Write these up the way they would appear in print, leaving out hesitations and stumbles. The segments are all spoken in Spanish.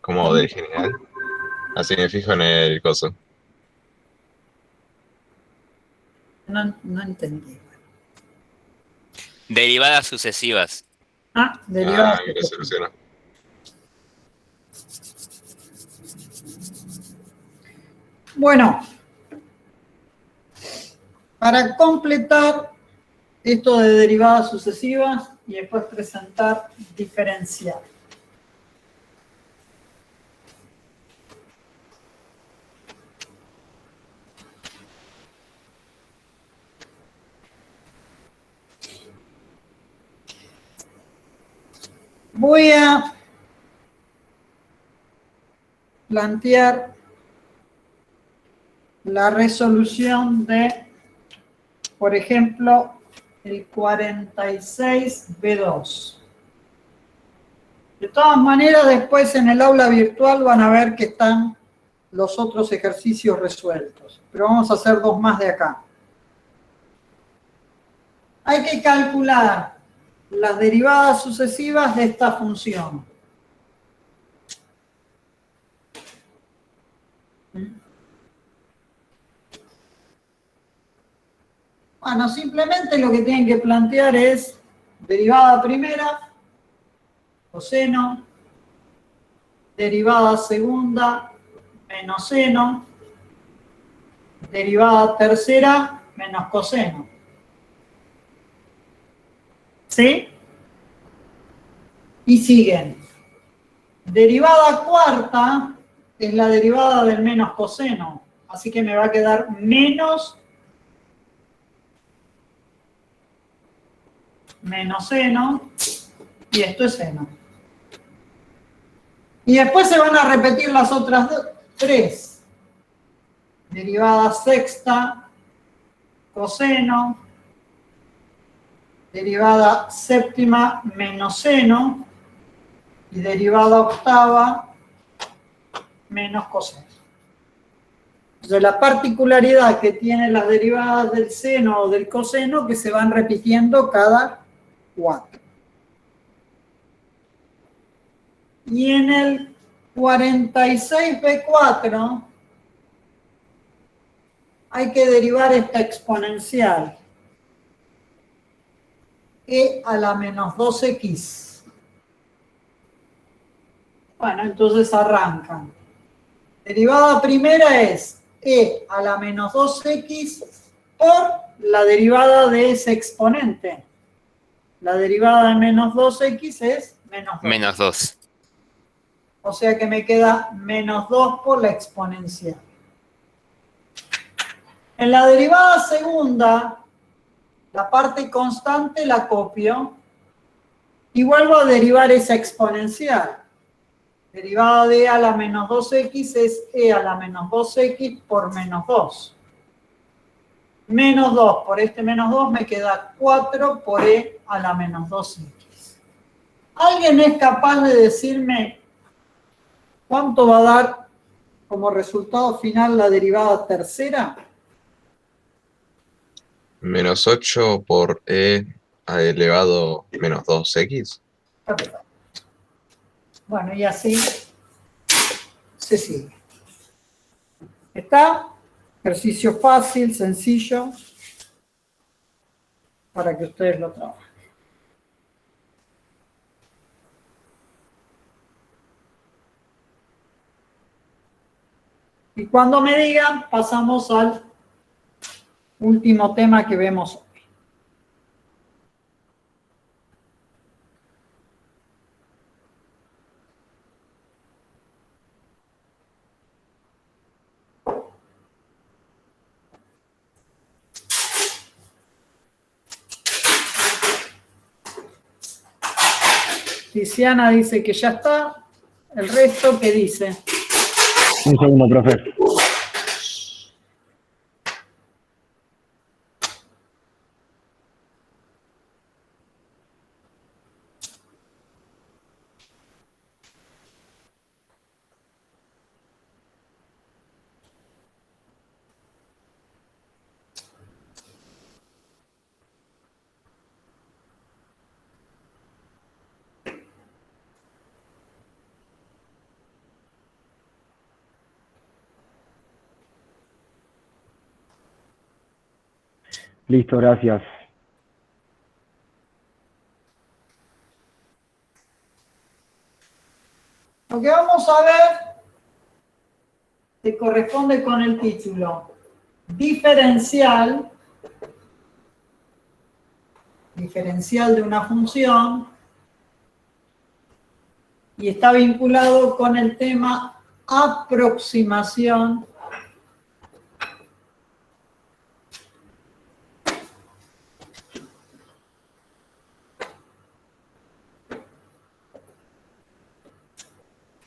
como del general. Así me fijo en el coso. No entendí. Derivadas sucesivas. Derivadas. Que lo soluciono. Bueno, para completar esto de derivadas sucesivas y después presentar diferencial. Voy a plantear la resolución de, por ejemplo, el 46B2. De todas maneras, después en el aula virtual van a ver que están los otros ejercicios resueltos. Pero vamos a hacer dos más de acá. Hay que calcular las derivadas sucesivas de esta función. Bueno, simplemente lo que tienen que plantear es derivada primera, coseno, derivada segunda, menos seno, derivada tercera, menos coseno. ¿Sí? Y siguen. Derivada cuarta es la derivada del menos coseno, así que me va a quedar menos seno, y esto es seno. Y después se van a repetir las otras tres. Derivada sexta, coseno, derivada séptima, menos seno, y derivada octava, menos coseno. Entonces, la particularidad que tienen las derivadas del seno o del coseno que se van repitiendo cada 4. Y en el 46B4 hay que derivar esta exponencial, e a la menos 2x. Bueno, entonces arrancan. Derivada primera es e a la menos 2x por la derivada de ese exponente. La derivada de menos 2x es menos 2. Menos 2. O sea que me queda menos 2 por la exponencial. En la derivada segunda, la parte constante la copio y vuelvo a derivar esa exponencial. Derivada de e a la menos 2x es e a la menos 2x por menos 2. Menos 2 por este menos 2 me queda 4 por e a la menos 2x. ¿Alguien es capaz de decirme cuánto va a dar como resultado final la derivada tercera? Menos 8 por e elevado menos 2x. Perfecto. Bueno, y así se sigue. ¿Está? Ejercicio fácil, sencillo, para que ustedes lo trabajen. Y cuando me digan, pasamos al último tema que vemos hoy. Tiziana dice que ya está. El resto, ¿qué dice? Un segundo, profe. Listo, gracias. Lo que vamos a ver se corresponde con el título. Diferencial de una función, y está vinculado con el tema aproximación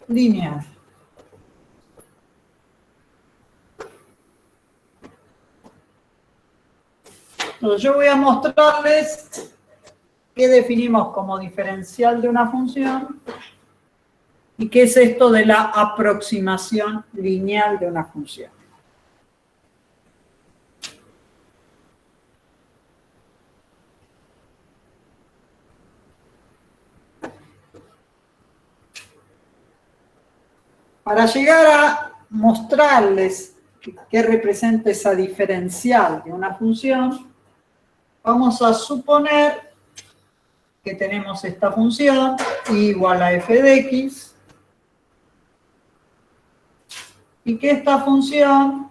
lineal. Entonces yo voy a mostrarles qué definimos como diferencial de una función y qué es esto de la aproximación lineal de una función. Para llegar a mostrarles qué representa esa diferencial de una función, vamos a suponer que tenemos esta función y igual a f de x, y que esta función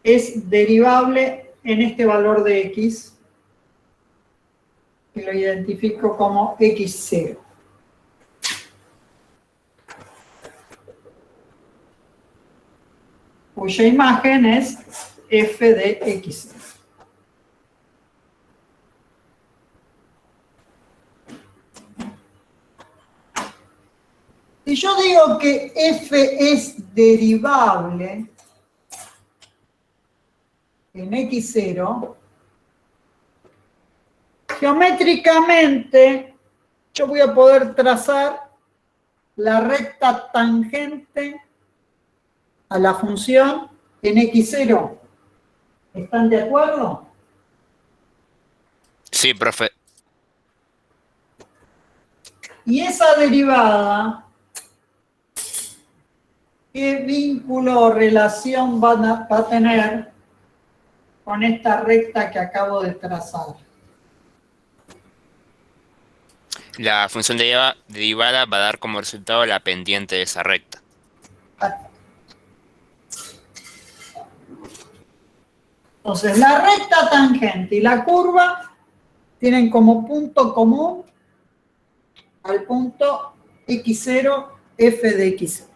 es derivable en este valor de x, que lo identifico como x0. Cuya imagen es f de x0. Si yo digo que f es derivable en x0, geométricamente yo voy a poder trazar la recta tangente a la función en x0. ¿Están de acuerdo? Sí, profe. Y esa derivada, ¿qué vínculo o relación va a tener con esta recta que acabo de trazar? La función derivada va a dar como resultado la pendiente de esa recta. Entonces, la recta tangente y la curva tienen como punto común al punto x0, f de x0.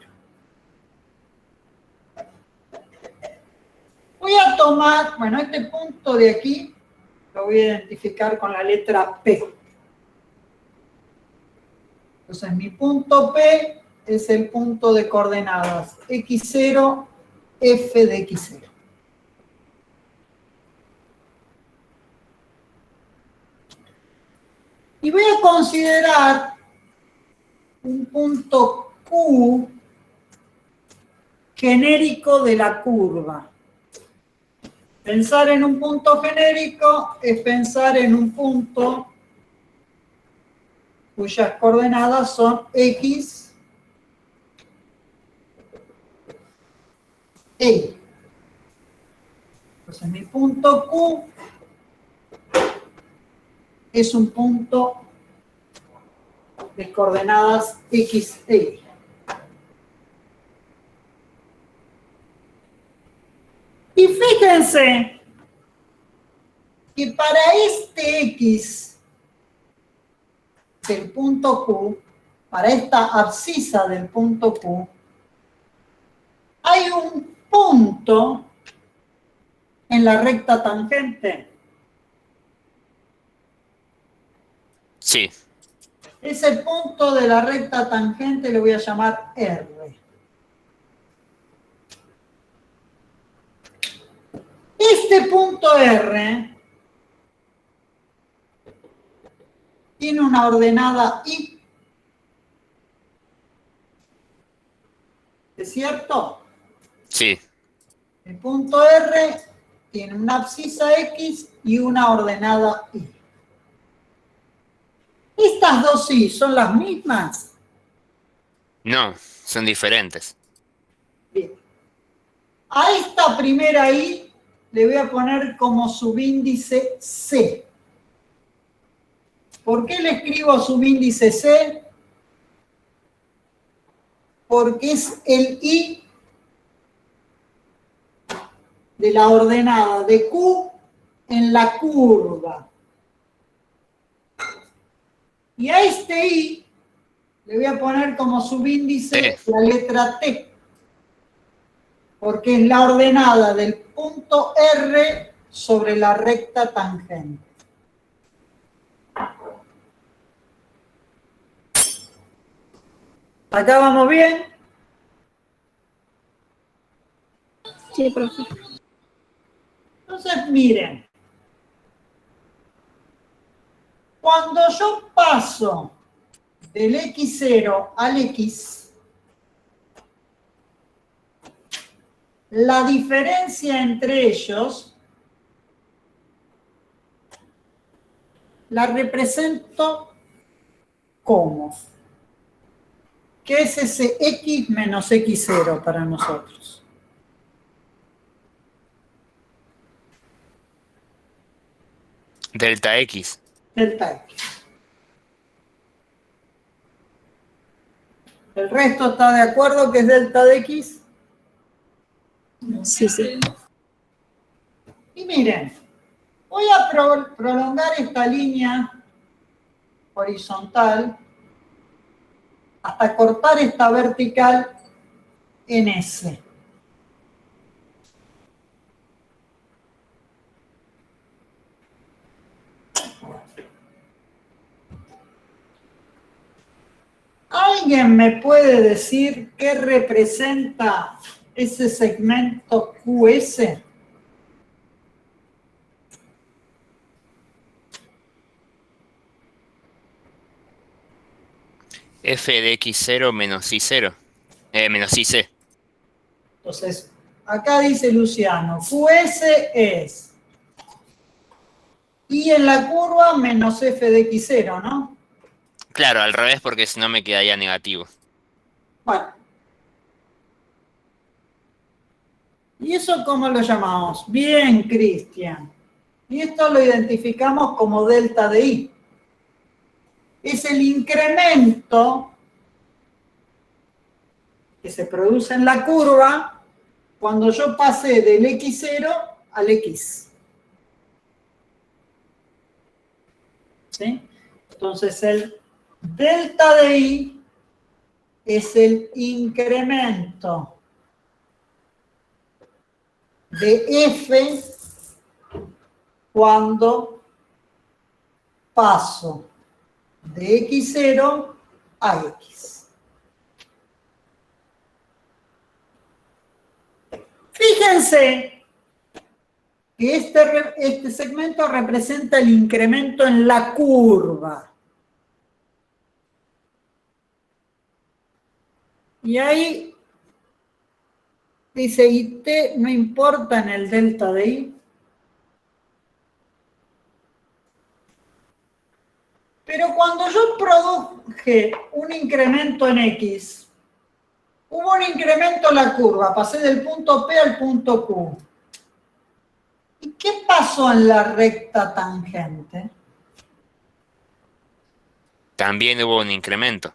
Voy a tomar, bueno, este punto de aquí lo voy a identificar con la letra P. Entonces, mi punto P es el punto de coordenadas x0, f de x0. Y voy a considerar un punto Q genérico de la curva. Pensar en un punto genérico es pensar en un punto cuyas coordenadas son x e y. Entonces mi punto Q es un punto de coordenadas x e y. Y fíjense que para este x del punto Q, para esta abscisa del punto Q, hay un punto en la recta tangente. Sí. Ese punto de la recta tangente le voy a llamar R. Este punto R tiene una ordenada Y. ¿Es cierto? Sí. El punto R tiene una abscisa X y una ordenada Y. ¿Estas dos Y son las mismas? No, son diferentes. Bien. A esta primera Y le voy a poner como subíndice C. ¿Por qué le escribo subíndice C? Porque es el I de la ordenada de Q en la curva. Y a este I le voy a poner como subíndice la letra T, porque es la ordenada del punto R sobre la recta tangente. ¿Acá vamos bien? Sí, profe. Entonces, miren. Cuando yo paso del X0 al X, la diferencia entre ellos la represento como. ¿Qué es ese X menos X0 para nosotros? Delta X. Delta X. ¿El resto está de acuerdo que es delta de X? Sí, sí. Y miren, voy a prolongar esta línea horizontal hasta cortar esta vertical en S. ¿Alguien me puede decir qué representa ese segmento QS? F de X0 menos Y0. Menos YC. Entonces, acá dice Luciano, QS es Y en la curva menos F de X0, ¿no? Claro, al revés porque si no me quedaría negativo. Bueno. ¿Y eso cómo lo llamamos? Bien, Cristian. Y esto lo identificamos como delta de I. Es el incremento que se produce en la curva cuando yo pasé del X0 al X. ¿Sí? Entonces el delta de I es el incremento de F cuando paso de X0 a X. Fíjense que este segmento representa el incremento en la curva. Y ahí dice, y T no importa en el delta de I. Pero cuando yo produje un incremento en X, hubo un incremento en la curva, pasé del punto P al punto Q. ¿Y qué pasó en la recta tangente? También hubo un incremento.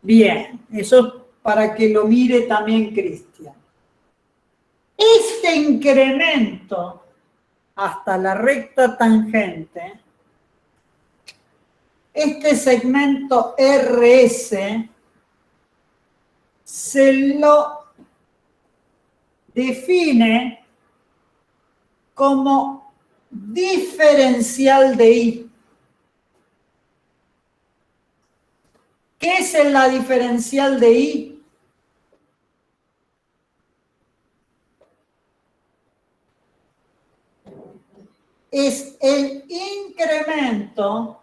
Bien, eso para que lo mire también Cristian. Este incremento hasta la recta tangente, este segmento RS, se lo define como diferencial de I. ¿Qué es la diferencial de I? Es el incremento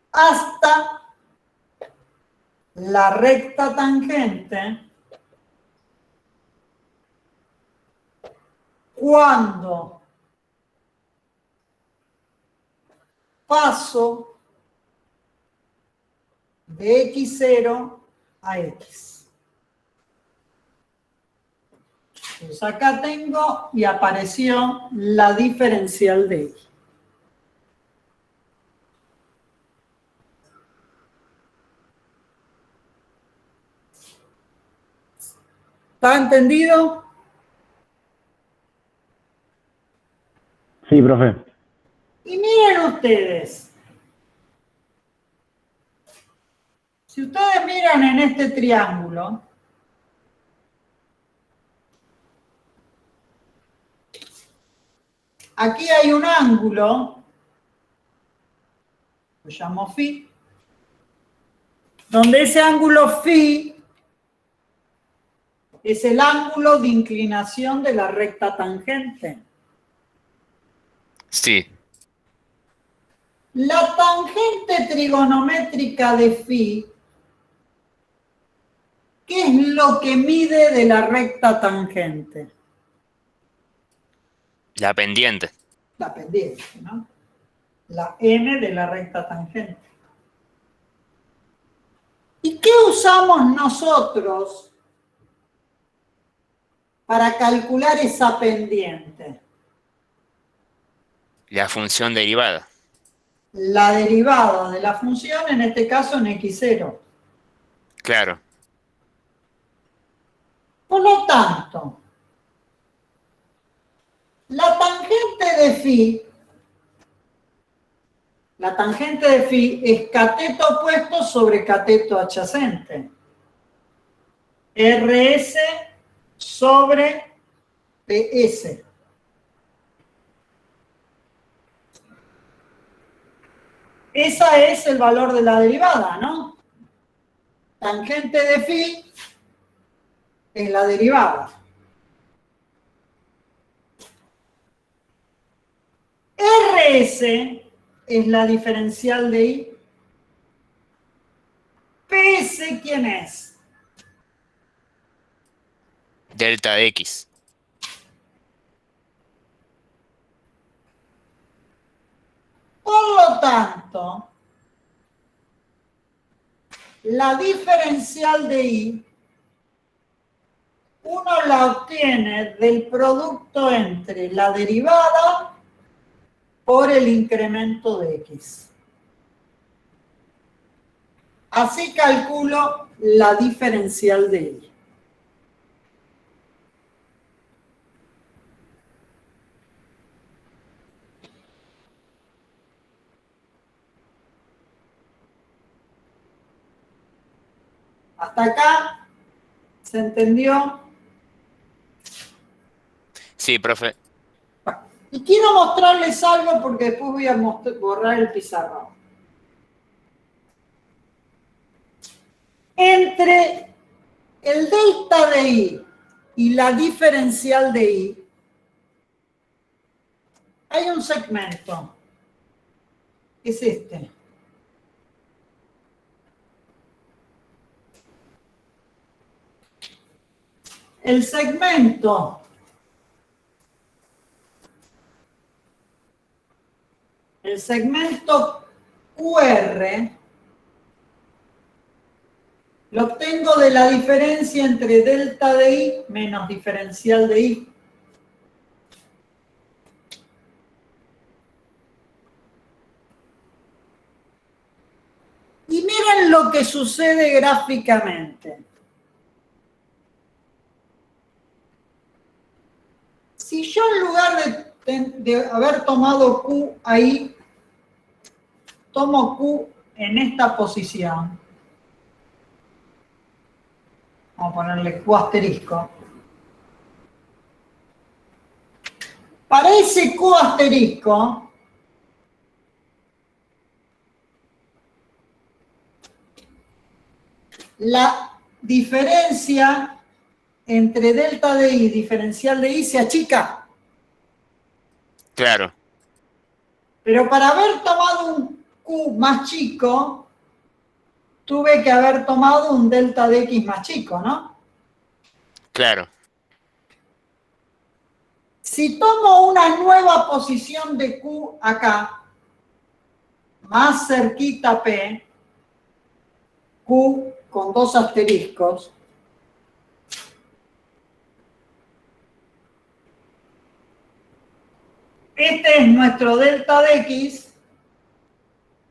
hasta la recta tangente cuando paso de X0 a X. Entonces acá tengo y apareció la diferencial de I. ¿Está entendido? Sí, profe. Y miren ustedes. Si ustedes miran en este triángulo, aquí hay un ángulo, lo llamo phi, donde ese ángulo phi es el ángulo de inclinación de la recta tangente. Sí, La tangente trigonométrica de phi, ¿qué es lo que mide de la recta tangente? la pendiente. La pendiente, ¿no? La m de la recta tangente. ¿Y qué usamos nosotros para calcular esa pendiente? La función derivada. La derivada de la función, en este caso en x0. Claro. Por lo tanto, la tangente de phi es cateto opuesto sobre cateto adyacente. RS sobre PS. Ese es el valor de la derivada, ¿no? Tangente de phi es la derivada. RS es la diferencial de I. PS, ¿quién es? Delta de X. Por lo tanto, la diferencial de I, uno la obtiene del producto entre la derivada por el incremento de X. Así calculo la diferencial de I. ¿Hasta acá se entendió? Sí, profe. Y quiero mostrarles algo porque después voy a borrar el pizarrón. Entre el delta de I y la diferencial de I hay un segmento. Es este. El segmento QR lo obtengo de la diferencia entre delta de I menos diferencial de I. Y miren lo que sucede gráficamente. Si yo en lugar de haber tomado Q ahí, tomo Q en esta posición, vamos a ponerle Q asterisco. Para ese Q asterisco, la diferencia entre delta de I y diferencial de I se achica. Claro. Pero para haber tomado un Q más chico, tuve que haber tomado un delta de X más chico, ¿no? Claro. Si tomo una nueva posición de Q acá, más cerquita P, Q con dos asteriscos, Este es nuestro delta de X,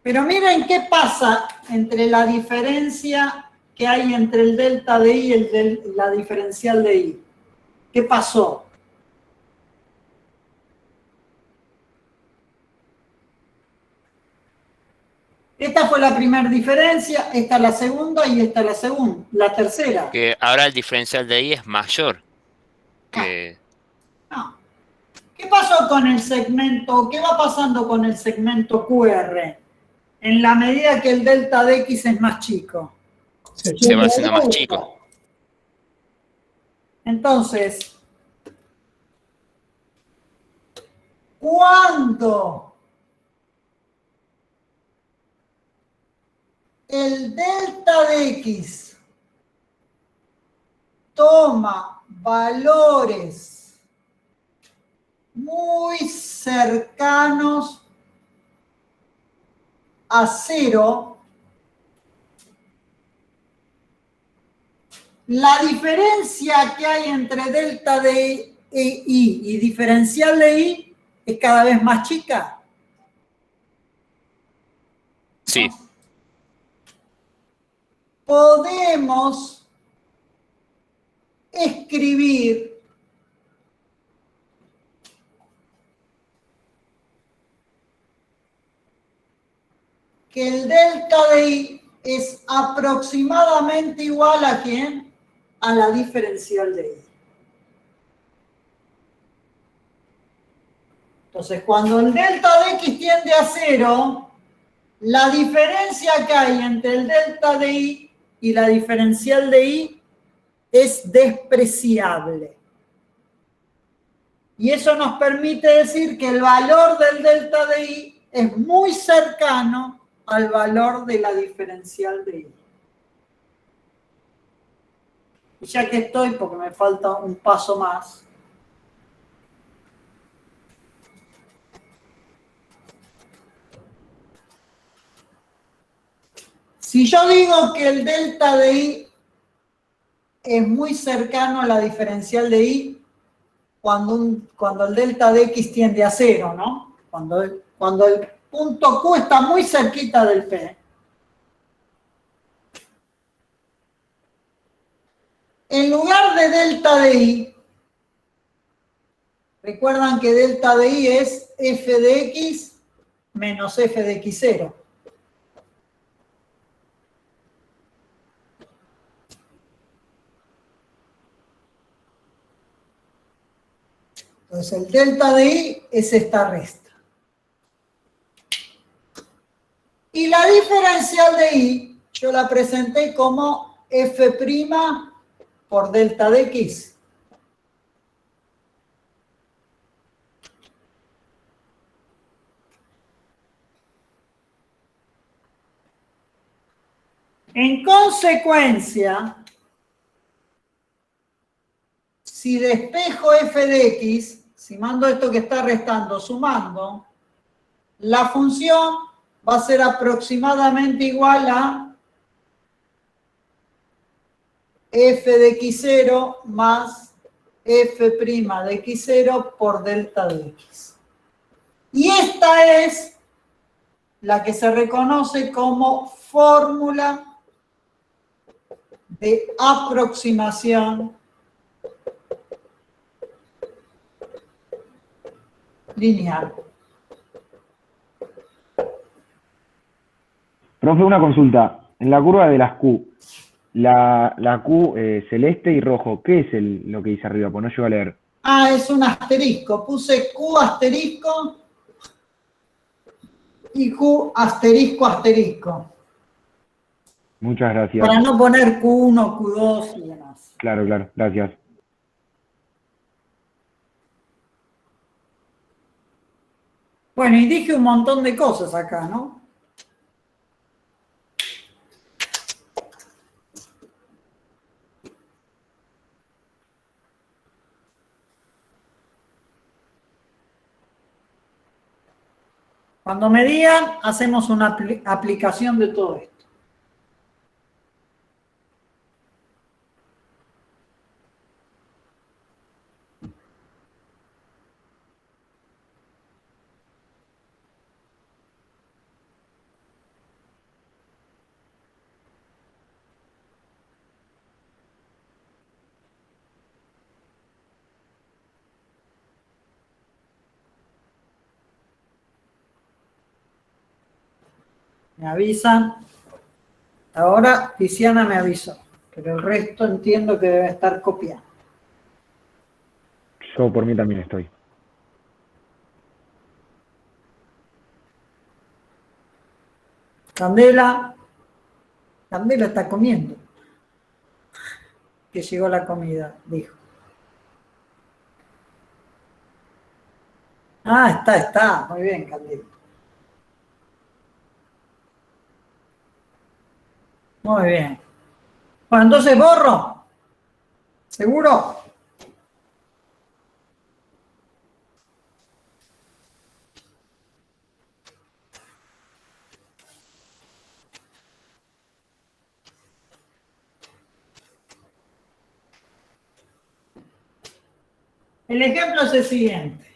pero miren qué pasa entre la diferencia que hay entre el delta de Y y la diferencial de Y. ¿Qué pasó? Esta fue la primera diferencia, esta es la segunda y esta es la tercera. Que ahora el diferencial de I es mayor que... No. ¿Qué pasó con el segmento? ¿Qué va pasando con el segmento QR? En la medida que el delta de X es más chico. Se va haciendo más chico. Entonces, cuando el delta de X toma valores muy cercanos a cero, la diferencia que hay entre delta de I y diferencial de I es cada vez más chica. Sí, Podemos escribir que el delta de I es aproximadamente igual a ¿quién? A la diferencial de I. Entonces, cuando el delta de X tiende a cero, la diferencia que hay entre el delta de I y la diferencial de I es despreciable. Y eso nos permite decir que el valor del delta de I es muy cercano al valor de la diferencial de I. Y ya que estoy, porque me falta un paso más, si yo digo que el delta de I es muy cercano a la diferencial de I, cuando el delta de X tiende a cero, ¿no? Cuando el punto Q está muy cerquita del P. En lugar de delta de I, recuerdan que delta de I es f de X menos f de X0. Entonces el delta de I es esta resta. Y la diferencial de I yo la presenté como f' por delta de X. En consecuencia, si despejo f de X, si mando esto que está restando sumando, la función va a ser aproximadamente igual a f de x0 más f' de x0 por delta de x. Y esta es la que se reconoce como fórmula de aproximación lineal. Profe, una consulta. En la curva de las Q, la Q celeste y rojo, ¿qué es lo que dice arriba? Pues no llego a leer. Ah, es un asterisco. Puse Q asterisco y Q asterisco asterisco. Muchas gracias. Para no poner Q1, Q2 y demás. Claro, claro, gracias. Bueno, y dije un montón de cosas acá, ¿no? Cuando me digan, hacemos una aplicación de todo esto. Me avisan. Ahora Tiziana me avisó, pero el resto entiendo que debe estar copiado. Yo por mí también estoy. Candela. Candela está comiendo. Que llegó la comida, dijo. Ah, está. Muy bien, Candela. Muy bien. Bueno, entonces borro. ¿Seguro? El ejemplo es el siguiente.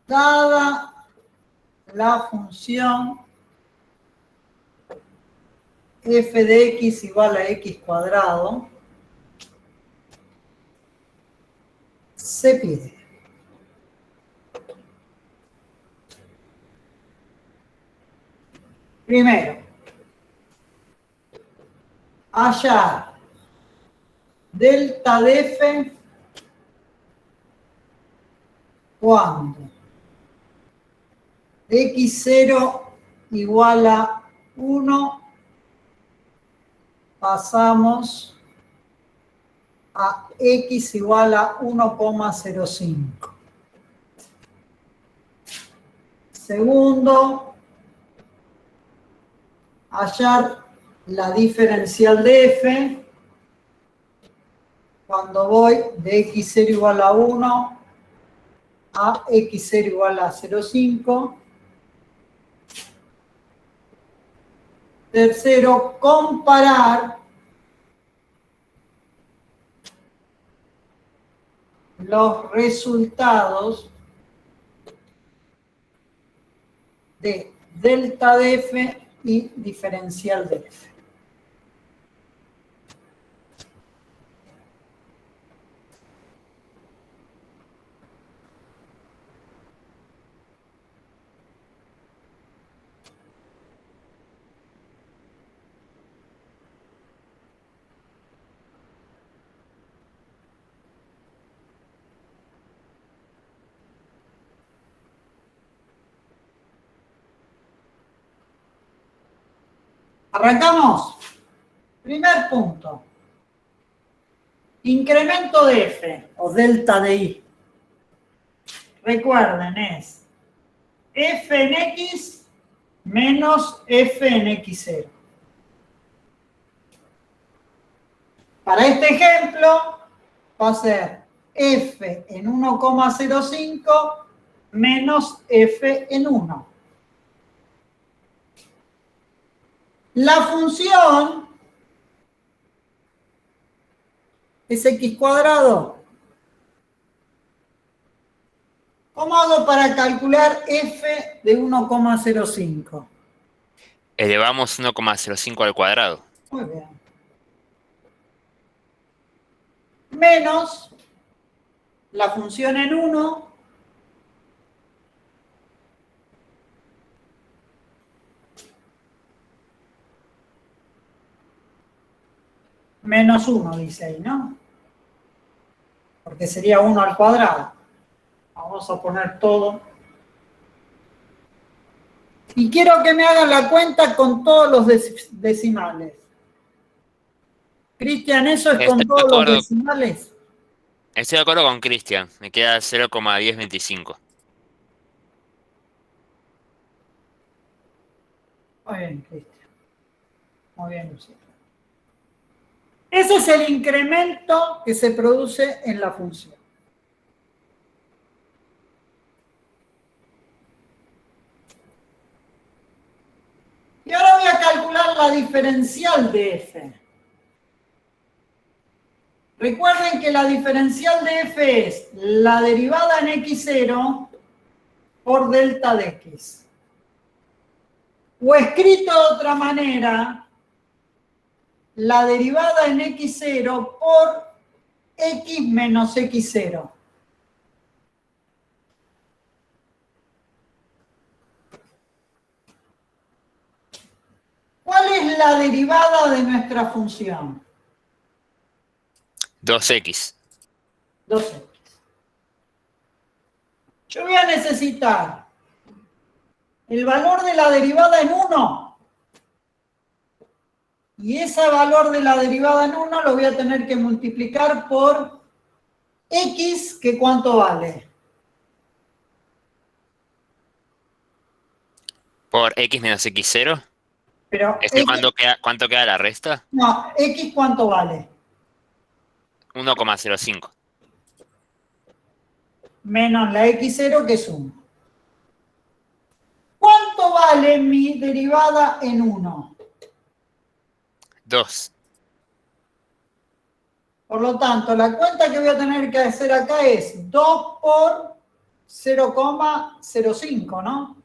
Dada la función f de x igual a x cuadrado, se pide primero hallar delta de f cuando x0 igual a 1, pasamos a x igual a 1,05. Segundo, hallar la diferencial de f cuando voy de x0 igual a 1 a x0 igual a 0,5. Tercero, comparar los resultados de delta de f y diferencial de f. Arrancamos. Primer punto. Incremento de f o delta de i. Recuerden, es f en x menos f en x0. Para este ejemplo va a ser f en 1,05 menos f en 1. La función es x cuadrado. ¿Cómo hago para calcular f de 1,05? Elevamos 1,05 al cuadrado. Muy bien. Menos la función en 1 menos 1, dice ahí, ¿no? Porque sería 1 al cuadrado. Vamos a poner todo. Y quiero que me hagan la cuenta con todos los decimales. Cristian, ¿eso es con todos los decimales? Estoy de acuerdo con Cristian. Me queda 0,1025. Muy bien, Cristian. Muy bien, Lucía. Ese es el incremento que se produce en la función. Y ahora voy a calcular la diferencial de f. Recuerden que la diferencial de f es la derivada en x0 por delta de x. O escrito de otra manera, la derivada en x0 por x menos x0. ¿Cuál es la derivada de nuestra función? 2x. 2x. Yo voy a necesitar el valor de la derivada en 1. Y ese valor de la derivada en 1 lo voy a tener que multiplicar por x, que ¿cuánto vale? Por x menos x0. Pero ¿Es que x, cuánto queda la resta? no, x ¿cuánto vale? 1,05. Menos la x0, que es 1. ¿Cuánto vale mi derivada en 1? 2. Por lo tanto, la cuenta que voy a tener que hacer acá es 2 por 0,05, ¿no?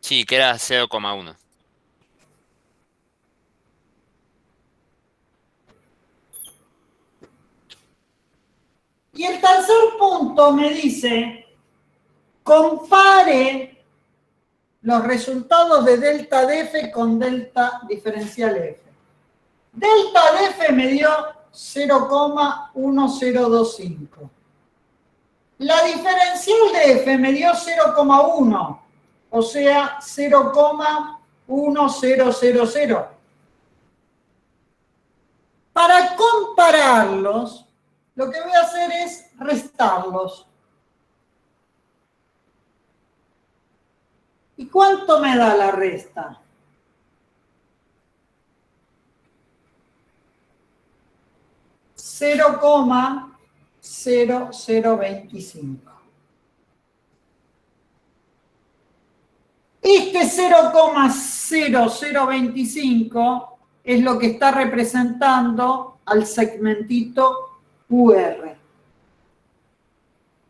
Sí, queda 0,1. Y el tercer punto me dice, compare los resultados de delta de f con delta diferencial f. Delta de f me dio 0,1025. La diferencial de f me dio 0,1, o sea, 0,1000. Para compararlos, lo que voy a hacer es restarlos. ¿Y cuánto me da la resta? Cero coma 0025. Este 0,0025 es lo que está representando al segmentito QR.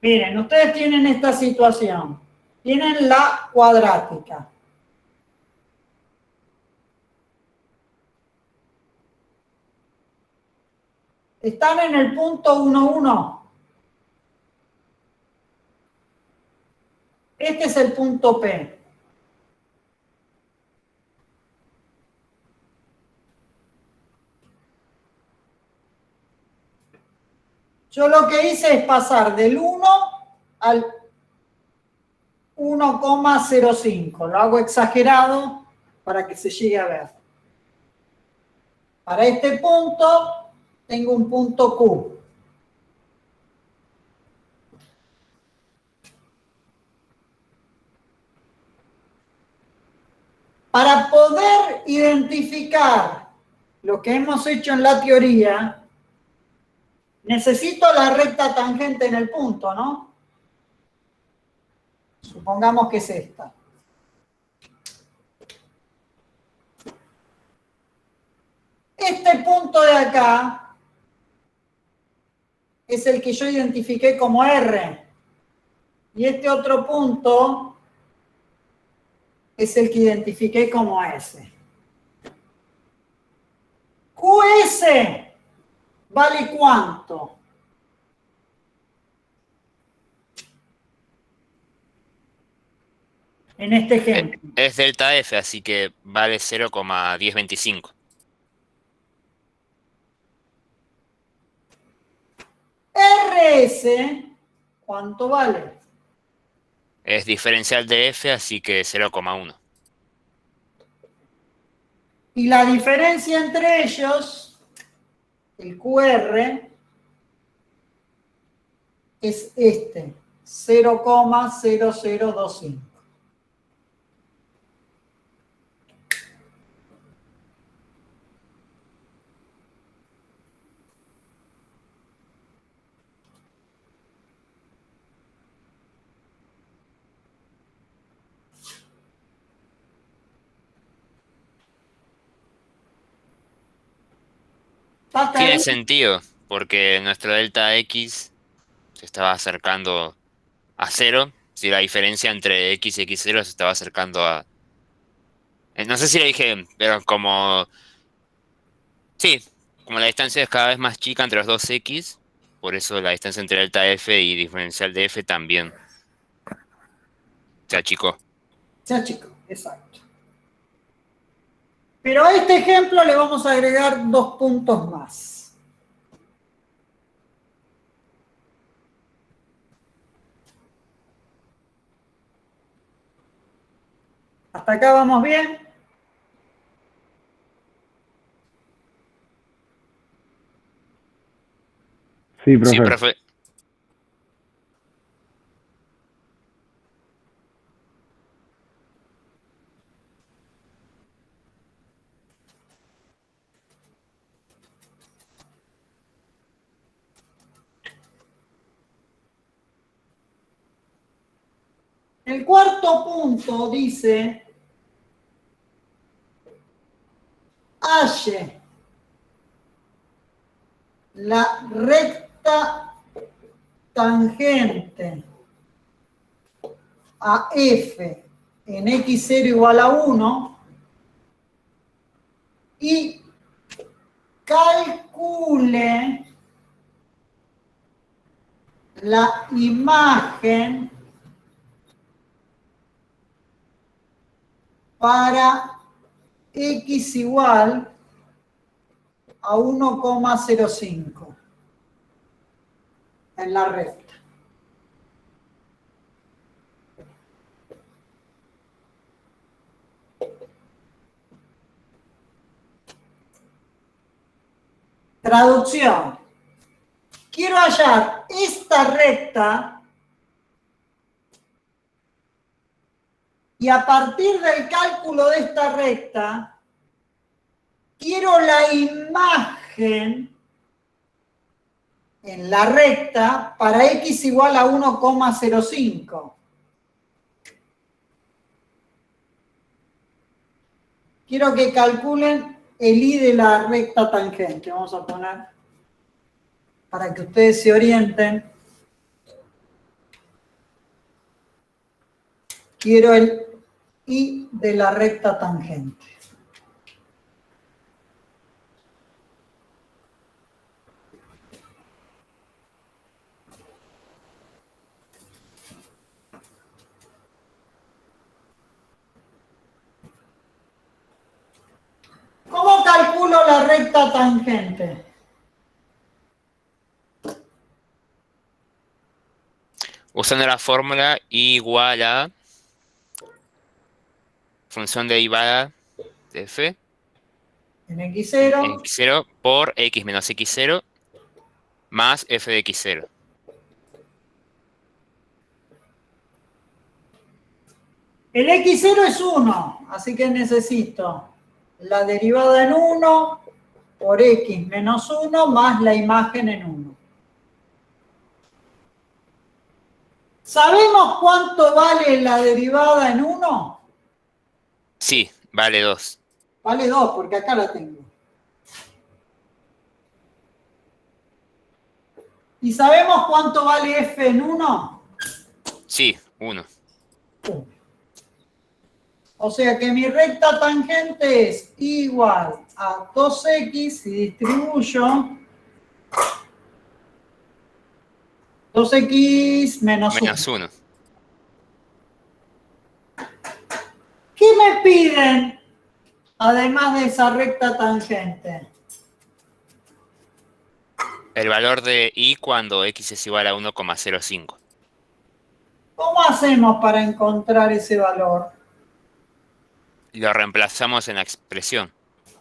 Miren, ustedes tienen esta situación. Tienen la cuadrática. Están en el punto 1, 1. Este es el punto P. Yo lo que hice es pasar del 1 al 1,05. Lo hago exagerado para que se llegue a ver. Para este punto tengo un punto Q. Para poder identificar lo que hemos hecho en la teoría, necesito la recta tangente en el punto, ¿no? Supongamos que es esta. Este punto de acá es el que yo identifiqué como R. Y este otro punto es el que identifiqué como S. QS vale ¿cuánto? En este ejemplo. Es delta F, así que vale 0,1025. RS, ¿cuánto vale? Es diferencial de F, así que 0,1. Y la diferencia entre ellos, el QR, es este, 0,0025. ¿Hasta Tiene ahí? sentido, porque nuestro delta X se estaba acercando a 0 si la diferencia entre x y x0 se estaba acercando a... No sé si lo dije bien, pero como... Sí, como la distancia es cada vez más chica entre los dos x, por eso la distancia entre delta f y diferencial de f también se achicó. Ya, chicos, exacto. Pero a este ejemplo le vamos a agregar 2 puntos más. ¿Hasta acá vamos bien? Sí, Sí, profe. profe. El cuarto punto dice, halle la recta tangente a f en x0 igual a 1 y calcule la imagen para x igual a 1,05 en la recta. Traducción. Quiero hallar esta recta y a partir del cálculo de esta recta, quiero la imagen en la recta para x igual a 1,05. Quiero que calculen el i de la recta tangente. Vamos a poner, para que ustedes se orienten. Quiero el i de la recta tangente. ¿Cómo calculo la recta tangente? Usando la fórmula I igual a función derivada de f En en x0, x0 por x menos x0 más f de x0. el x0 es 1, así que necesito la derivada en 1 por x menos 1 más la imagen en 1. ¿Sabemos cuánto vale la derivada en 1? Sí, vale 2. Vale 2, porque acá la tengo. ¿Y sabemos cuánto vale f en 1? Sí, 1. O sea que mi recta tangente es igual a 2x y distribuyo 2x menos 1. Menos 1. ¿Qué me piden además de esa recta tangente? El valor de I cuando x es igual a 1,05. ¿Cómo hacemos para encontrar ese valor? Lo reemplazamos en la expresión.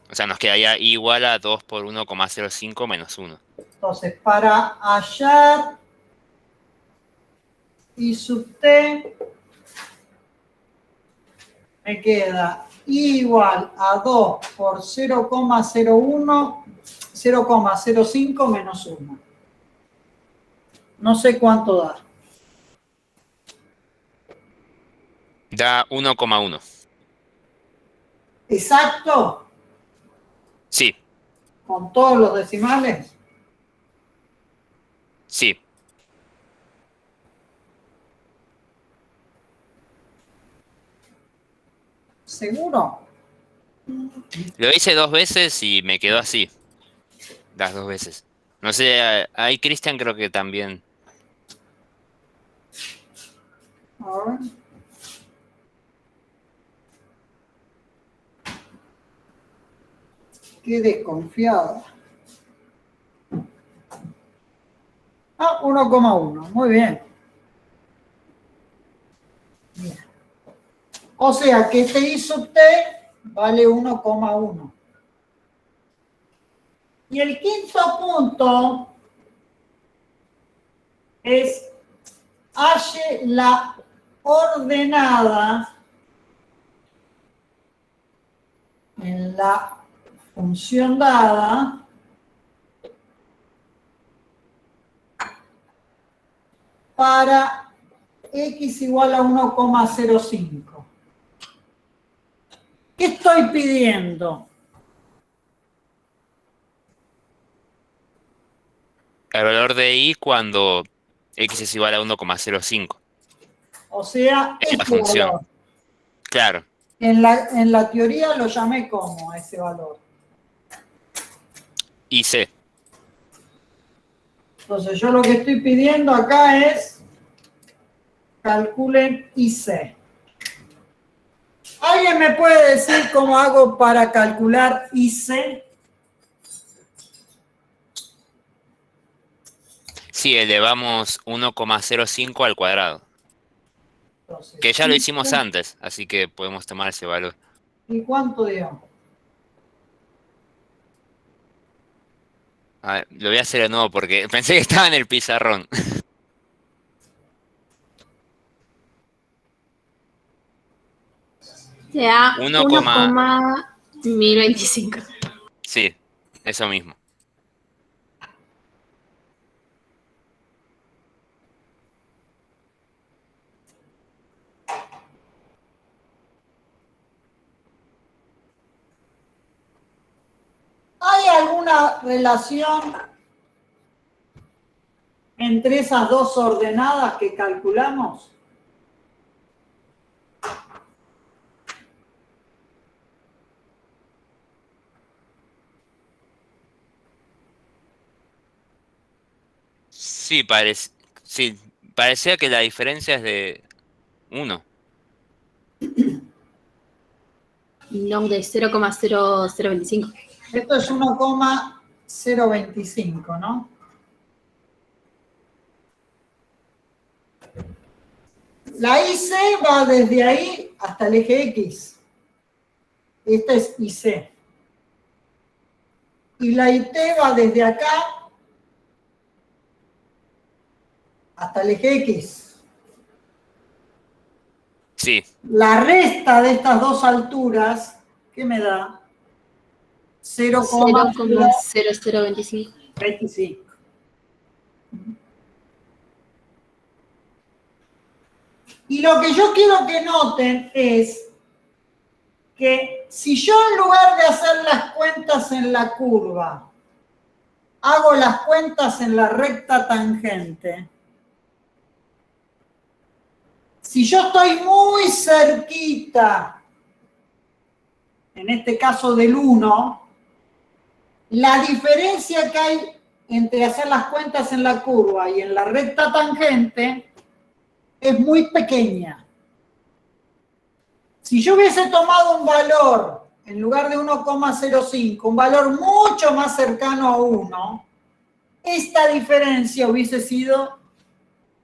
O sea, nos quedaría I igual a 2 por 1,05 menos 1. Entonces, para hallar I sub t, me queda I igual a 2 por 0,05 menos 1. No sé cuánto da. Da 1,1. ¿Exacto? Sí, ¿Con todos los decimales? sí. ¿Seguro? Lo hice 2 veces y me quedó así. Las 2 veces. No sé, ahí Cristian creo que también. A ver. Qué desconfiada. 1,1. Muy bien. Bien. O sea que este hizo T vale 1,1. Y el quinto punto es halle la ordenada en la función dada para x igual a 1,05. ¿Qué estoy pidiendo? El valor de I cuando X es igual a 1,05. O sea, Es la este función. valor. Claro. En la teoría lo llamé como ese valor. Y C. Entonces yo lo que estoy pidiendo acá es calculen IC. ¿Alguien me puede decir cómo hago para calcular IC? Sí, elevamos 1,05 al cuadrado. Entonces, Que ya lo hicimos antes, así que podemos tomar ese valor. ¿Y cuánto dio? A ver, lo voy a hacer de nuevo porque pensé que estaba en el pizarrón. Te da 1, 1,1025. sí, eso mismo. ¿Hay alguna relación entre esas dos ordenadas que calculamos? Sí, sí, parecía que la diferencia es de 1. No, de 0,0025. Esto es 1,025, ¿no? La IC va desde ahí hasta el eje X. Esta es IC. Y la IT va desde acá hasta el eje X. Sí, La resta de estas dos alturas, ¿qué me da? 0,0025. 0,25. Y lo que yo quiero que noten es que si yo en lugar de hacer las cuentas en la curva, hago las cuentas en la recta tangente, si yo estoy muy cerquita, en este caso del 1, la diferencia que hay entre hacer las cuentas en la curva y en la recta tangente es muy pequeña. Si yo hubiese tomado un valor, en lugar de 1,05, un valor mucho más cercano a 1, esta diferencia hubiese sido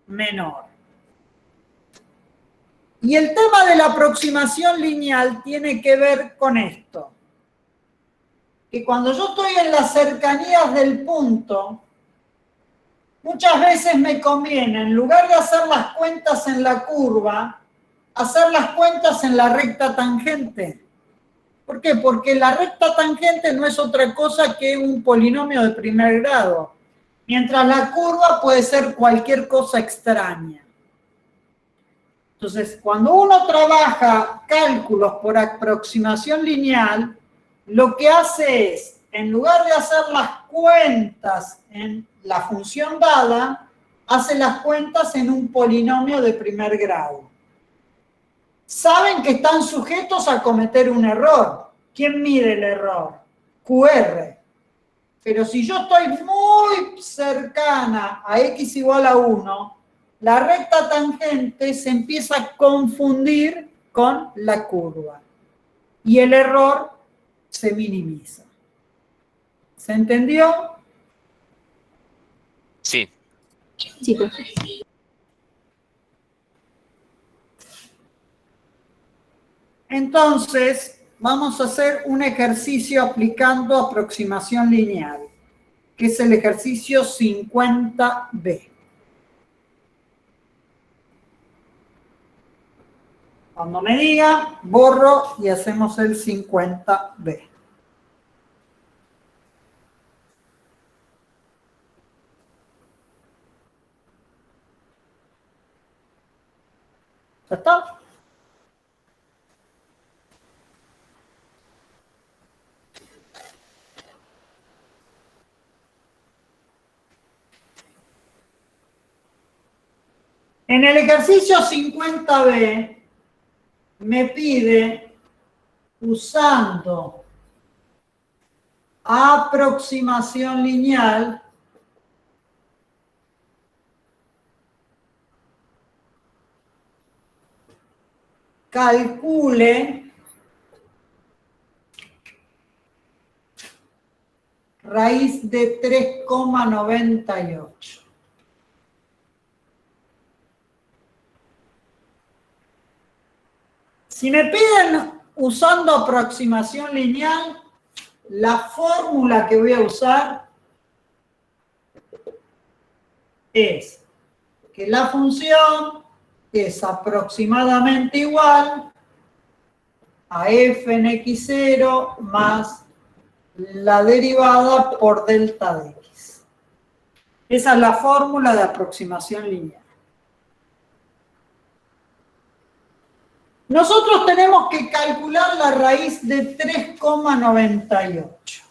menor. Y el tema de la aproximación lineal tiene que ver con esto. Que cuando yo estoy en las cercanías del punto, muchas veces me conviene, en lugar de hacer las cuentas en la curva, hacer las cuentas en la recta tangente. ¿Por qué? Porque la recta tangente no es otra cosa que un polinomio de primer grado, mientras la curva puede ser cualquier cosa extraña. Entonces, cuando uno trabaja cálculos por aproximación lineal, lo que hace es, en lugar de hacer las cuentas en la función dada, hace las cuentas en un polinomio de primer grado. saben que están sujetos a cometer un error. ¿Quién mide el error? QR. Pero si yo estoy muy cercana a x igual a 1, la recta tangente se empieza a confundir con la curva. Y el error se minimiza. ¿Se entendió? Sí. Sí, profe. Entonces, vamos a hacer un ejercicio aplicando aproximación lineal, que es el ejercicio 50B. Cuando me diga, borro y hacemos el 50B. ¿Ya está? En el ejercicio 50B me pide, usando aproximación lineal, calcule raíz de 3,98. Si me piden usando aproximación lineal, la fórmula que voy a usar es que la función es aproximadamente igual a f en x0 más la derivada por delta de x. Esa es la fórmula de aproximación lineal. Nosotros tenemos que calcular la raíz de 3,98.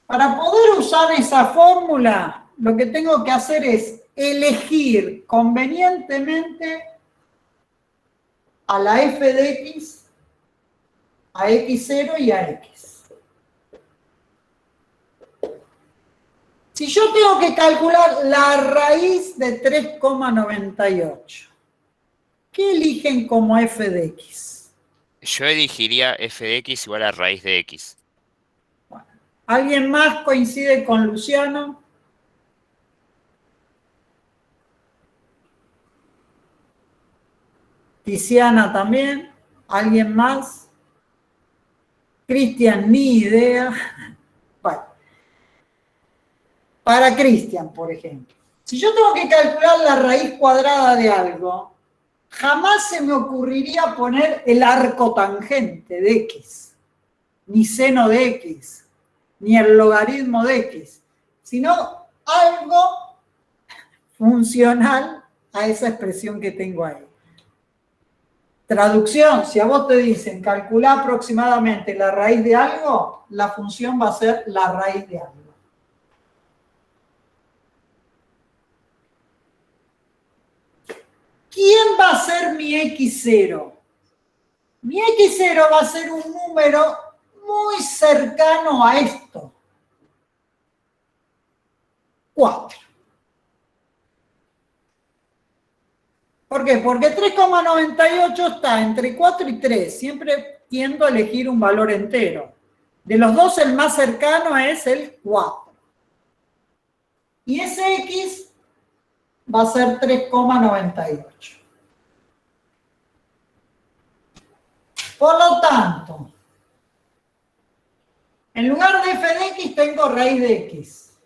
Para poder usar esa fórmula, lo que tengo que hacer es elegir convenientemente a la f de x, a x0 y a x. Si yo tengo que calcular la raíz de 3,98, ¿qué eligen como f de x? Yo elegiría f de x igual a raíz de x. Bueno, ¿alguien más coincide con Luciano? Tiziana también. ¿Alguien más? Cristian, ni idea. Bueno, para Cristian, por ejemplo. Si yo tengo que calcular la raíz cuadrada de algo, jamás se me ocurriría poner el arco tangente de x, ni seno de x, ni el logaritmo de x, sino algo funcional a esa expresión que tengo ahí. Traducción, si a vos te dicen calcular aproximadamente la raíz de algo, la función va a ser la raíz de algo. ¿Quién va a ser mi x0? Mi x0 va a ser un número muy cercano a esto. 4. ¿Por qué? Porque 3,98 está entre 4 y 3. Siempre tiendo a elegir un valor entero. De los dos, el más cercano es el 4. Y ese x va a ser 3,98. Por lo tanto, en lugar de f de x tengo raíz de x.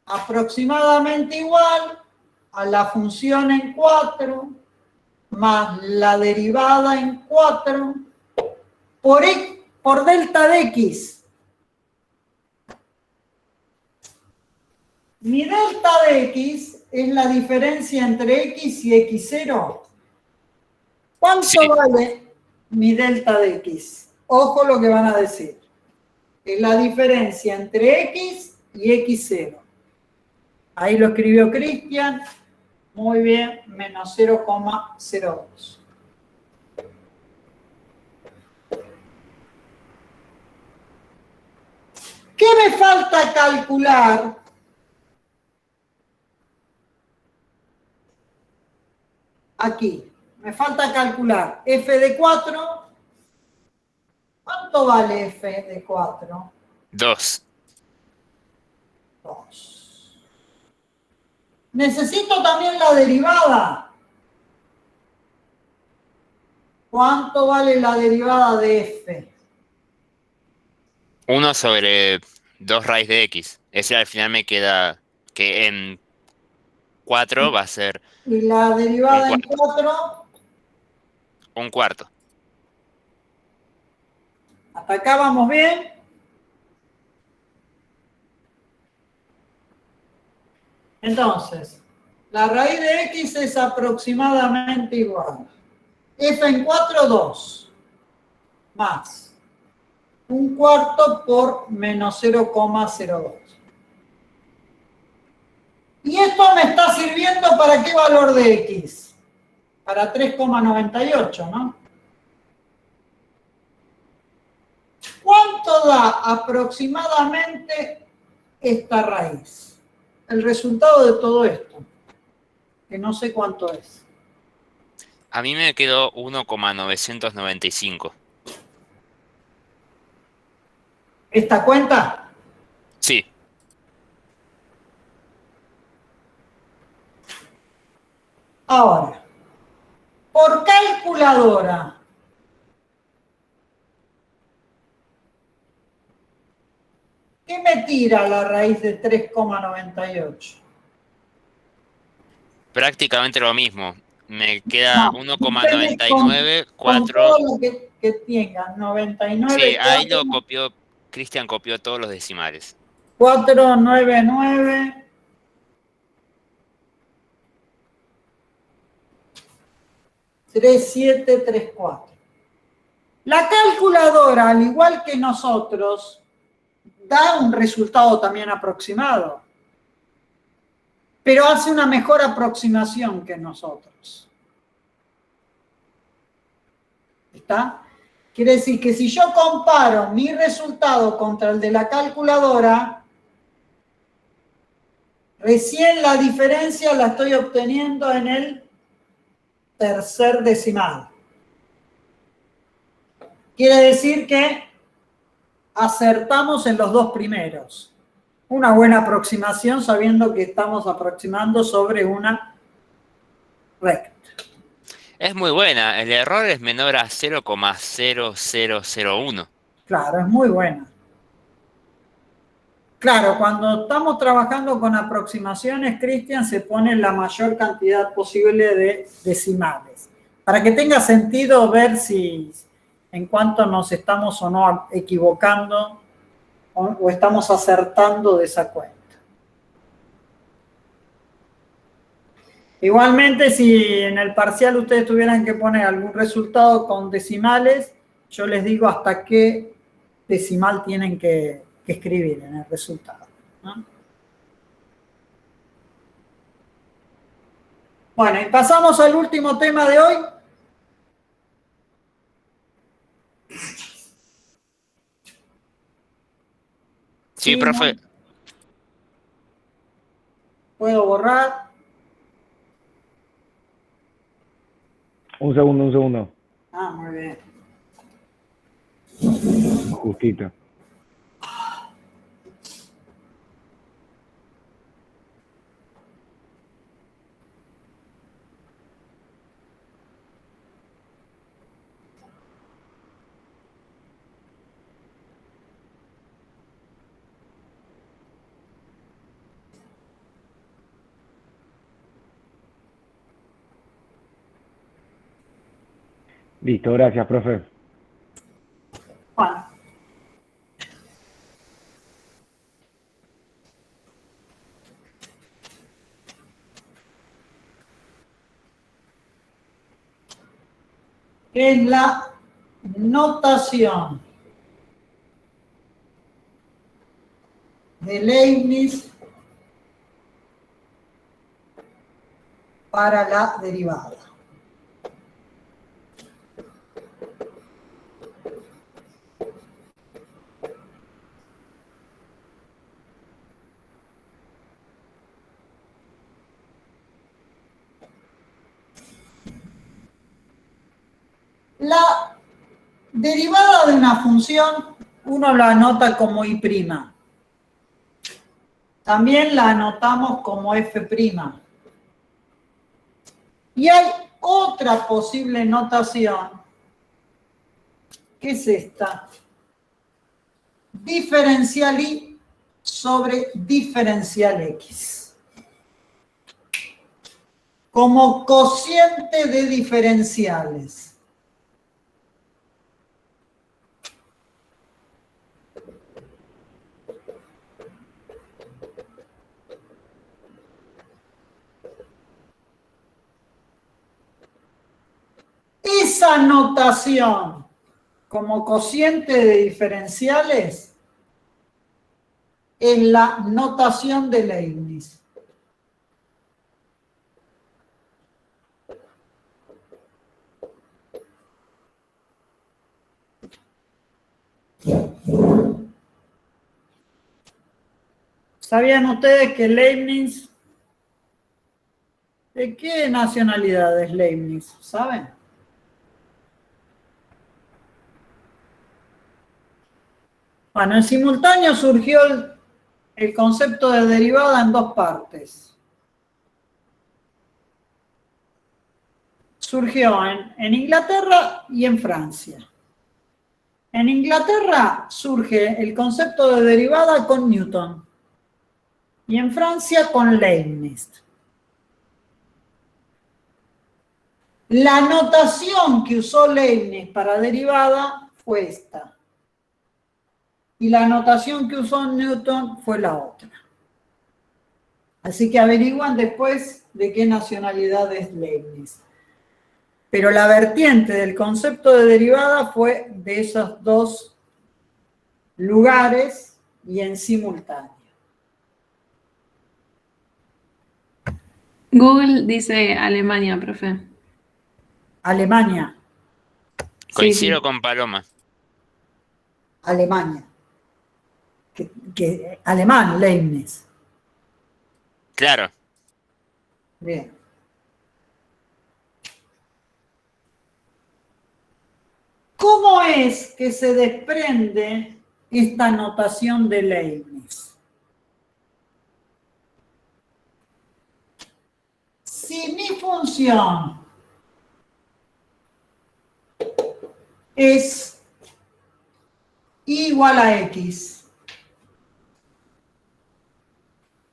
Aproximadamente igual a la función en 4 más la derivada en 4 por delta de x. Mi delta de x es la diferencia entre x y x0. ¿Cuánto vale mi delta de x? Ojo lo que van a decir. Es la diferencia entre x y x0. Ahí lo escribió Cristian. Muy bien, menos 0,02. ¿Qué me falta calcular? Aquí, me falta calcular f de 4. ¿Cuánto vale f de 4? 2. 2. Necesito también la derivada. ¿Cuánto vale la derivada de f? 1 sobre 2 raíz de x. Ese al final me queda que en 4 va a ser Y la un derivada en cuarto. 4, Un cuarto. hasta acá vamos bien. Entonces, la raíz de x es aproximadamente igual. F en 4, 2. Más un cuarto por menos 0,02. Y esto me está sirviendo para qué valor de x? Para 3,98, ¿no? ¿Cuánto da aproximadamente esta raíz? El resultado de todo esto, que no sé cuánto es. A mí me quedó 1,995. ¿Esta cuenta? Sí. Ahora, por calculadora, ¿qué me tira la raíz de 3,98? Prácticamente lo mismo. Me queda No, ustedes con 1,99, con 4. todo lo que tengan, Sí, 99, ahí lo copió, Cristian copió todos los decimales. 499, 3734. La calculadora, al igual que nosotros, da un resultado también aproximado, pero hace una mejor aproximación que nosotros. ¿Está? Quiere decir que si yo comparo mi resultado contra el de la calculadora, recién la diferencia la estoy obteniendo en el tercer decimal. Quiere decir que acertamos en los dos primeros. Una buena aproximación sabiendo que estamos aproximando sobre una recta. Es muy buena. El error es menor a 0,0001. Claro, es muy buena. Claro, cuando estamos trabajando con aproximaciones, Cristian, se pone la mayor cantidad posible de decimales. Para que tenga sentido ver si en cuánto nos estamos o no equivocando o estamos acertando de esa cuenta. Igualmente, si en el parcial ustedes tuvieran que poner algún resultado con decimales, yo les digo hasta qué decimal tienen que escribir en el resultado, ¿no? Bueno, y pasamos al último tema de hoy. Sí, profe. ¿No? ¿Puedo borrar? Un segundo. Ah, muy bien. Justito. Listo, gracias, profe. Bueno. ¿Qué es la notación de Leibniz para la derivada. La derivada de una función uno la anota como I'. También la anotamos como F'. Y hay otra posible notación, que es esta. Diferencial I sobre diferencial X. Como cociente de diferenciales. Esa notación como cociente de diferenciales es la notación de Leibniz. ¿Sabían ustedes que Leibniz, de qué nacionalidad es Leibniz? ¿Saben? Bueno, en simultáneo surgió el concepto de derivada en dos partes. Surgió en Inglaterra y en Francia. En Inglaterra surge el concepto de derivada con Newton y en Francia con Leibniz. La notación que usó Leibniz para derivada fue esta. Y la notación que usó Newton fue la otra. Así que averiguan después de qué nacionalidad es Leibniz. Pero la vertiente del concepto de derivada fue de esos dos lugares y en simultáneo. Google dice Alemania, profe. Alemania. Coincido Sí. con Paloma. Alemania. Alemán, Leibniz. Claro. Bien. ¿Cómo es que se desprende esta notación de Leibniz? Si mi función es igual a X,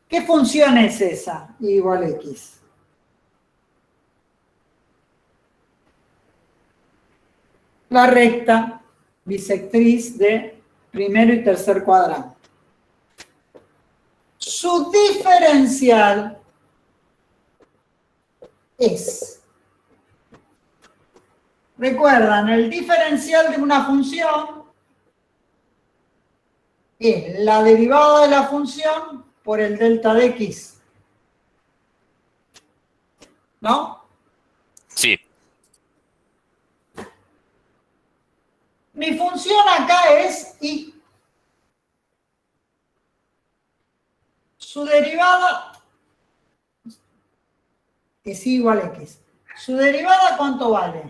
¿qué función es esa? I igual a X. La recta bisectriz de primero y tercer cuadrante. Su diferencial es, recuerdan, el diferencial de una función es la derivada de la función por el delta de X. ¿No? Sí. Mi función acá es Y. Su derivada es Y igual a X. ¿Su derivada cuánto vale?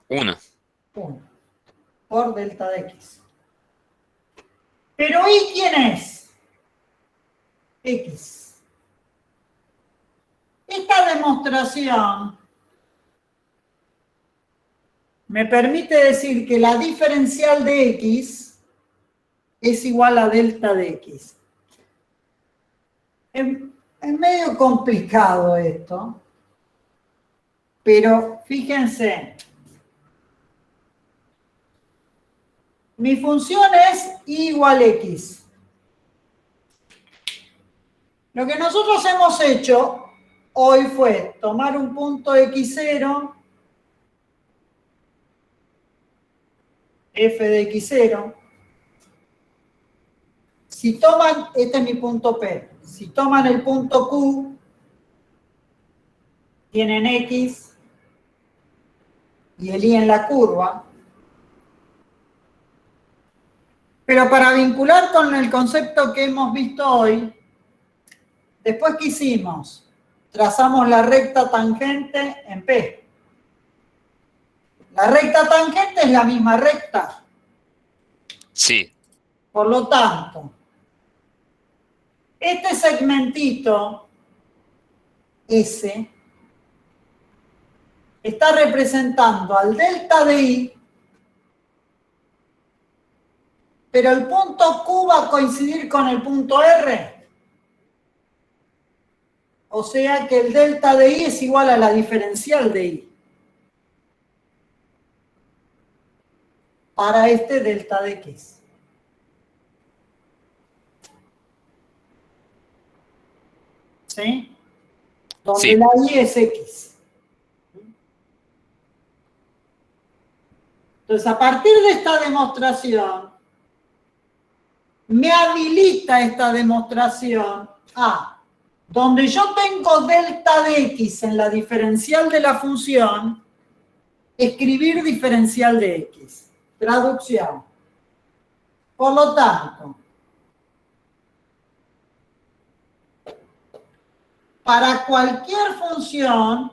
1. 1 por delta de X. Pero ¿Y quién es? X. Esta demostración me permite decir que la diferencial de X es igual a delta de X. Es medio complicado esto, pero fíjense, mi función es Y igual a X. Lo que nosotros hemos hecho hoy fue tomar un punto X0, f de X0. Si toman, este es mi punto P, si toman el punto Q, tienen X y el Y en la curva. Pero para vincular con el concepto que hemos visto hoy, después ¿qué hicimos? Trazamos la recta tangente en P. La recta tangente es la misma recta. Sí. Por lo tanto, este segmentito S está representando al delta de I, pero el punto Q va a coincidir con el punto R. O sea que el delta de I es igual a la diferencial de I. Para este delta de X. ¿Sí? Donde Sí. la Y es X. Entonces, a partir de esta demostración, me habilita esta demostración a, donde yo tengo delta de X en la diferencial de la función, escribir diferencial de X. Traducción. Por lo tanto, para cualquier función,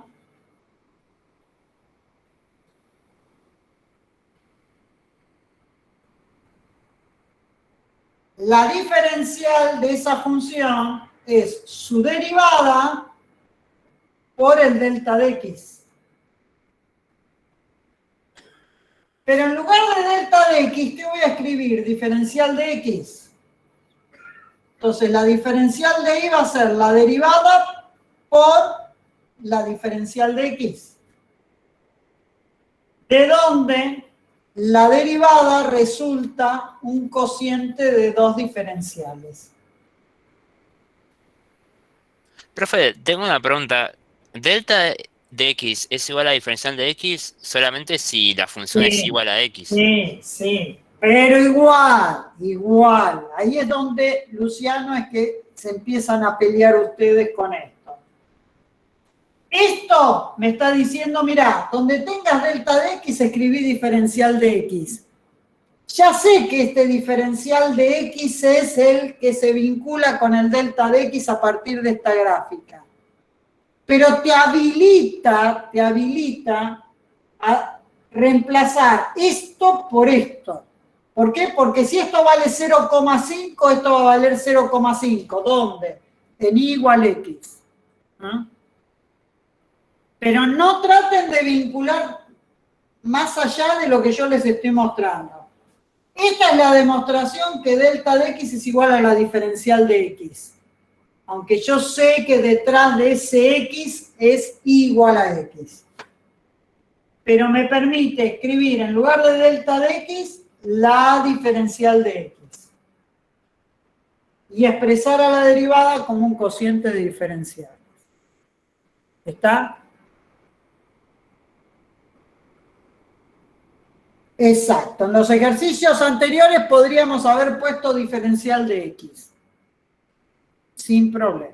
la diferencial de esa función es su derivada por el delta de X. Pero en lugar de delta de X, ¿qué voy a escribir? Diferencial de X. Entonces, la diferencial de Y va a ser la derivada por la diferencial de X. De donde la derivada resulta un cociente de dos diferenciales. Profe, tengo una pregunta. ¿Delta de X es igual a la diferencial de X solamente si la función es igual a X? Sí, sí. Pero igual. Ahí es donde, Luciano, es que se empiezan a pelear ustedes con esto. Esto me está diciendo, mirá, donde tengas delta de X, escribí diferencial de X. Ya sé que este diferencial de X es el que se vincula con el delta de X a partir de esta gráfica. Pero te habilita a reemplazar esto por esto. ¿Por qué? Porque si esto vale 0,5, esto va a valer 0,5. ¿Dónde? En Y igual X. ¿Ah? Pero no traten de vincular más allá de lo que yo les estoy mostrando. Esta es la demostración que delta de X es igual a la diferencial de X. Aunque yo sé que detrás de ese X es igual a X. Pero me permite escribir en lugar de delta de X, la diferencial de X. Y expresar a la derivada como un cociente de diferencial. ¿Está? Exacto. En los ejercicios anteriores podríamos haber puesto diferencial de X. Sin problema.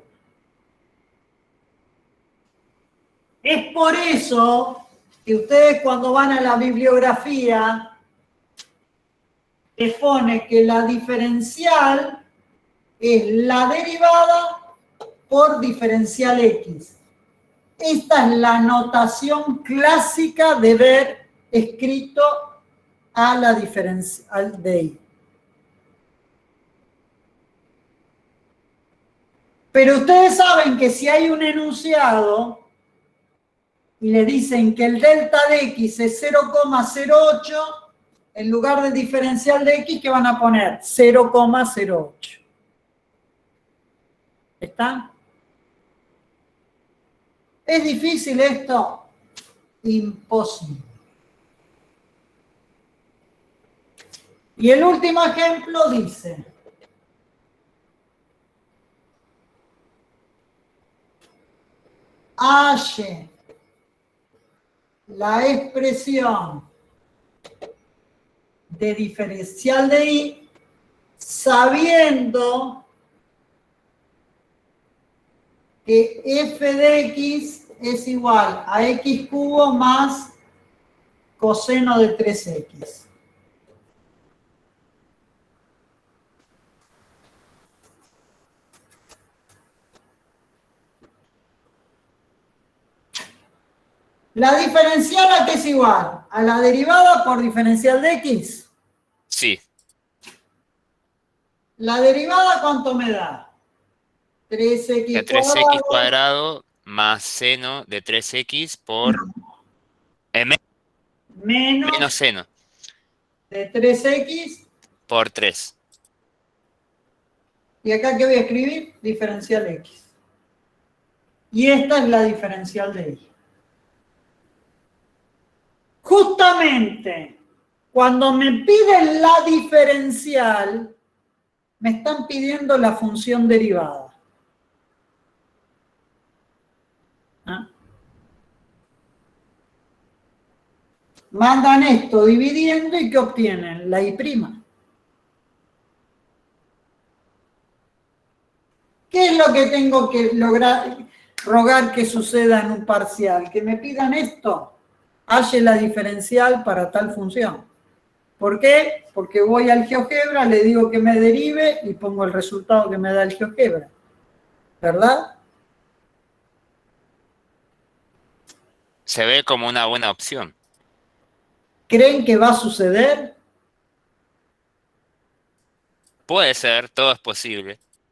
Es por eso que ustedes cuando van a la bibliografía les pone que la diferencial es la derivada por diferencial X. Esta es la notación clásica de ver escrito a la diferencial de Y. Pero ustedes saben que si hay un enunciado y le dicen que el delta de X es 0,08, en lugar de diferencial de X, ¿qué van a poner? 0,08. ¿Está? ¿Es difícil esto? Imposible. Y el último ejemplo dice: halle la expresión de diferencial de Y sabiendo que f de x es igual a x cubo más coseno de 3x. ¿La diferencial a qué es igual? ¿A la derivada por diferencial de x? Sí, ¿La derivada cuánto me da? 3x que cuadrado 3x cuadrado más seno de 3x por menos menos seno de 3x. por 3. ¿Y acá qué voy a escribir? Diferencial x. Y esta es la diferencial de y. Justamente, cuando me piden la diferencial, me están pidiendo la función derivada. ¿Ah? Mandan esto dividiendo y ¿qué obtienen? La y'. ¿Qué es lo que tengo que rogar que suceda en un parcial? Que me pidan esto. Halle la diferencial para tal función. ¿Por qué? Porque voy al GeoGebra, le digo que me derive y pongo el resultado que me da el GeoGebra. ¿Verdad? Se ve como una buena opción. ¿Creen que va a suceder? Puede ser, todo es posible.